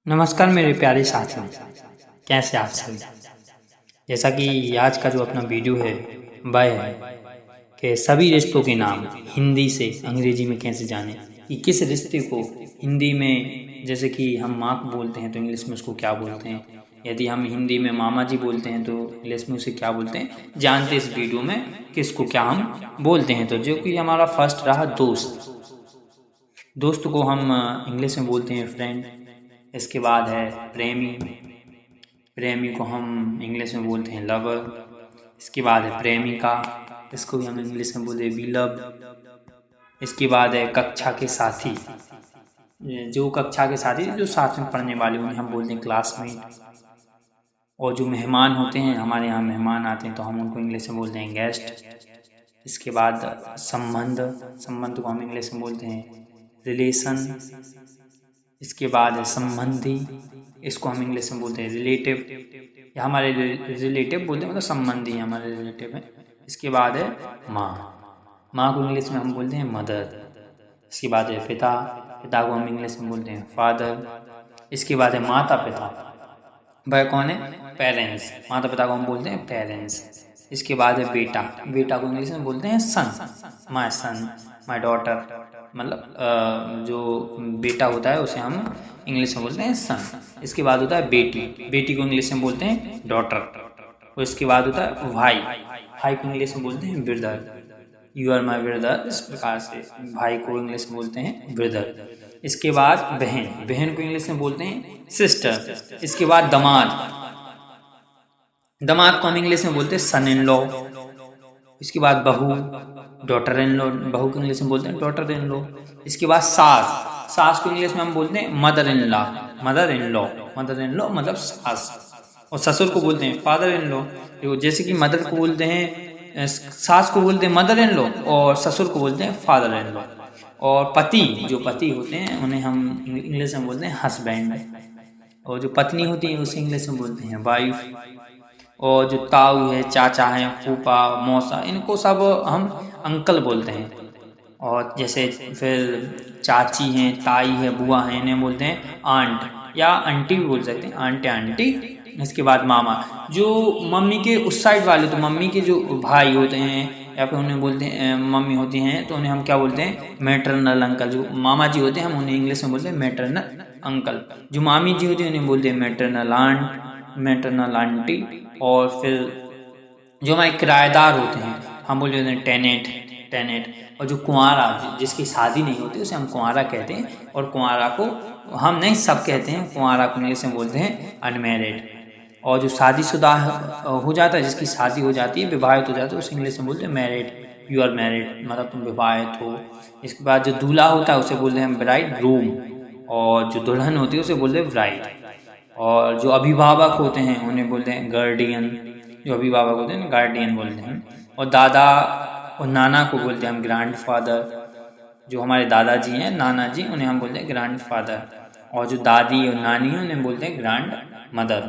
नमस्कार मेरे प्यारे साथियों, कैसे आप सभी। जैसा कि आज का जो अपना वीडियो है वह है कि सभी रिश्तों के नाम हिंदी से अंग्रेजी में कैसे जानें, कि किस रिश्ते को हिंदी में जैसे कि हम माँ को बोलते हैं तो इंग्लिश में उसको क्या बोलते हैं, यदि हम हिंदी में मामा जी बोलते हैं तो इंग्लिश में उसे क्या बोलते हैं, जानते इस वीडियो में किसको क्या हम बोलते हैं। तो जो कि हमारा फर्स्ट रहा दोस्त को हम इंग्लिश में बोलते हैं फ्रेंड। इसके बाद है प्रेमी को हम इंग्लिश में बोलते हैं लवर। इसके बाद है प्रेमिका, इसको भी हम इंग्लिश में बोलते हैं बिलव। इसके बाद है कक्षा के साथी, जो कक्षा के साथी जो साथ में पढ़ने वाले उन्हें हम बोलते हैं क्लासमेट। और जो मेहमान होते हैं, हमारे यहाँ मेहमान आते हैं तो हम उनको इंग्लिश में बोलते हैं गेस्ट। इसके बाद संबंध को हम इंग्लिश में बोलते हैं रिलेशन। इसके बाद है संबंधी, इसको हम इंग्लिश में बोलते हैं रिलेटिव, या हमारे रिलेटिव बोलते हैं मतलब संबंधी हमारे रिलेटिव है। इसके बाद है माँ को इंग्लिश में हम बोलते हैं मदर। इसके बाद है पिता को हम इंग्लिश में बोलते हैं फादर। इसके बाद है माता पिता, वह कौन है, पेरेंट्स। माता पिता को हम बोलते हैं पेरेंट्स। इसके बाद है बेटा को इंग्लिश में बोलते हैं सन, माई डॉटर, मतलब जो बेटा होता है उसे हम इंग्लिश में बोलते हैं सन। इसके बाद होता है बेटी को इंग्लिश में बोलते हैं डॉटर। और इसके बाद होता है भाई को इंग्लिश में बोलते हैं brother, you are my brother. इस प्रकार से भाई को इंग्लिश में बोलते हैं ब्रदर। इसके बाद बहन को इंग्लिश में बोलते हैं सिस्टर। इसके बाद दामाद को हम इंग्लिश में बोलते हैं सन इन लॉ। इसके बाद बहू डॉटर इन लॉ, बहू को इंग्लिश में बोलते हैं डॉटर इन लॉ। इसके बाद सास को इंग्लिश में हम बोलते हैं मदर इन लॉ मतलब सास। और ससुर को बोलते हैं फादर इन लॉ। जैसे कि मदर को बोलते हैं, सास को बोलते हैं मदर इन लॉ और ससुर को बोलते हैं फादर इन लॉ। और जो पति होते हैं उन्हें हम इंग्लिश में बोलते हैं हस्बैंड। और जो पत्नी होती है उसे इंग्लिश में बोलते हैं वाइफ। और जो ताऊ है, चाचा है, फूफा, मौसा, इनको सब हम अंकल बोलते हैं। और जैसे फिर चाची हैं, ताई है, बुआ है, इन्हें बोलते हैं आंट या आंटी भी बोल सकते हैं, आंटी। इसके बाद मामा, जो मम्मी के उस साइड वाले, तो मम्मी के जो भाई होते हैं या फिर उन्हें बोलते हैं मम्मी होती हैं तो उन्हें हम क्या बोलते हैं, मैटरनल अंकल। जो मामा जी होते हैं हम उन्हें इंग्लिश में बोलते हैं मैटरनल अंकल। जो मामी जी होती है उन्हें बोलते हैं मैटरनल आंट, मैटरनल आंटी। और फिर जो हमारे किराएदार होते हैं हम बोलते हैं टेनेट। और जो कुंवारा, जिसकी शादी नहीं होती उसे हम कुंवारा कहते हैं। और कुंवारा को हम नहीं सब कहते हैं, कुंवारा को इंग्लिश में बोलते हैं अनमैरिड। और जो शादीशुदा हो जाता है, जिसकी शादी हो जाती है, विवाहित हो जाता है, उसे इंग्लिश में बोलते हैं मैरिड, यू आर मैरिड, मतलब तुम विवाहित हो। इसके बाद जो दूल्हा होता है उसे बोलते हैं ब्राइड ग्रूम। और जो दुल्हन होती है उसे बोलते हैं ब्राइड। और जो अभिभावक होते हैं उन्हें बोलते हैं गार्डियन, जो अभिभावक होते हैं गार्डियन बोलते हैं। और दादा और नाना को बोलते हैं हम ग्रैंड फादर। जो हमारे दादाजी हैं, नाना जी, उन्हें हम बोलते हैं ग्रैंड फादर। और जो दादी और नानी है उन्हें बोलते हैं ग्रैंड मदर।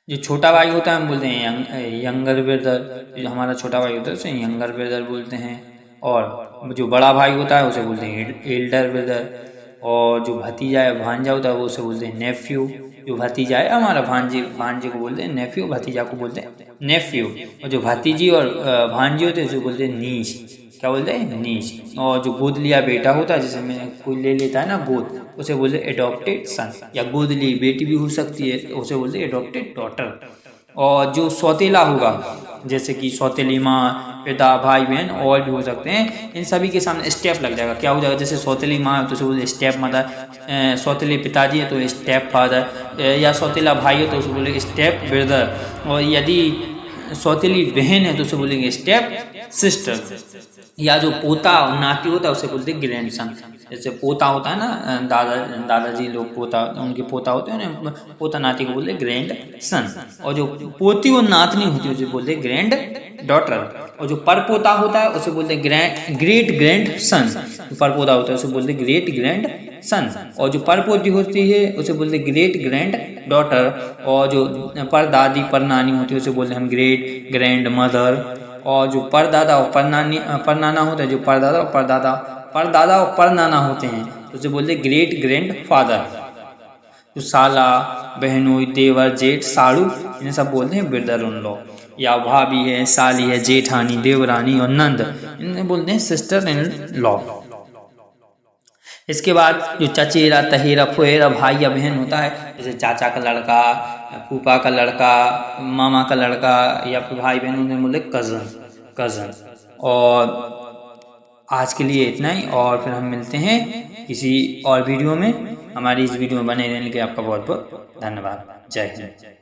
जो छोटा भाई होता है हम बोलते हैं यंगर ब्रदर, जो हमारा छोटा भाई होता है उसे यंगर ब्रदर बोलते हैं। और जो बड़ा भाई होता है उसे बोलते हैं एल्डर ब्रदर। और जो भतीजा या भांजा होता है वो उसे बोलते हैं नेफ्यू। जो भतीजा है हमारा, भांजे को बोलते हैं नेफ्यू, भतीजा को बोलते हैं नेफ्यू। और जो भतीजी और भांजी होते हैं उसे बोलते हैं नीश, क्या बोलते हैं, नीश। और जो गोद लिया बेटा होता है, जैसे में कोई ले लेता है ना गोद, उसे बोलते हैं एडॉप्टेड सन। या गोद ली बेटी भी हो सकती है, उसे बोलते हैं एडॉप्टेड डॉटर। और जो सौतेला होगा, जैसे कि सौतेली माँ, पिता, भाई बहन और भी हो सकते हैं, इन सभी के सामने स्टेप लग जाएगा, क्या हो जाएगा, जैसे सौतेली माँ है तो उसे बोलते स्टेप मदर, सौतेले पिताजी है तो स्टेप फादर, या सौतेला भाई है तो उसे बोलेंगे स्टेप ब्रदर। और यदि सौतेली बहन है तो उसे बोलेंगे स्टेप सिस्टर। या जो पोता और नाती होता है उसे बोलते हैं ग्रैंड सन। जैसे पोता होता है ना, दादाजी लोग पोता, उनके पोता होते हैं, उन्हें पोता नाती को बोलते हैं ग्रैंड सन। और जो पोती और नातनी होती है उसे बोलते हैं ग्रैंड डॉटर। और जो परपोता होता है उसे बोलते हैं ग्रेट ग्रैंड सन। परपोता होता है उसे बोलते हैं ग्रेट ग्रैंड सन। और जो परपोती होती है उसे बोलते हैं ग्रेट ग्रैंड डॉटर। और जो परदादी परनानी होती है उसे बोलते हैं हम ग्रेट ग्रैंड मदर। और जो परदादा और परनाना होता है, जो परदादा और परनाना होते हैं तो उसे बोलते हैं ग्रेट ग्रैंड फादर। तो साला, बहनोई, देवर, जेठ, साड़ू, इन्हें सब बोलते हैं ब्रदर इन लॉ। या भाभी है, साली है, जेठानी, देवरानी और नंद, इन्हें बोलते हैं सिस्टर इन लॉ। इसके बाद जो चचेरा, तहेरा, फुहेरा भाई या बहन होता है, जैसे चाचा का लड़का, फूफा का लड़का, मामा का लड़का, या फिर भाई बहन, उन्हें बोलते कज़न। और आज के लिए इतना ही, और फिर हम मिलते हैं किसी और वीडियो में। हमारी इस वीडियो में बने रहने के लिए आपका बहुत बहुत धन्यवाद। जय हिंद।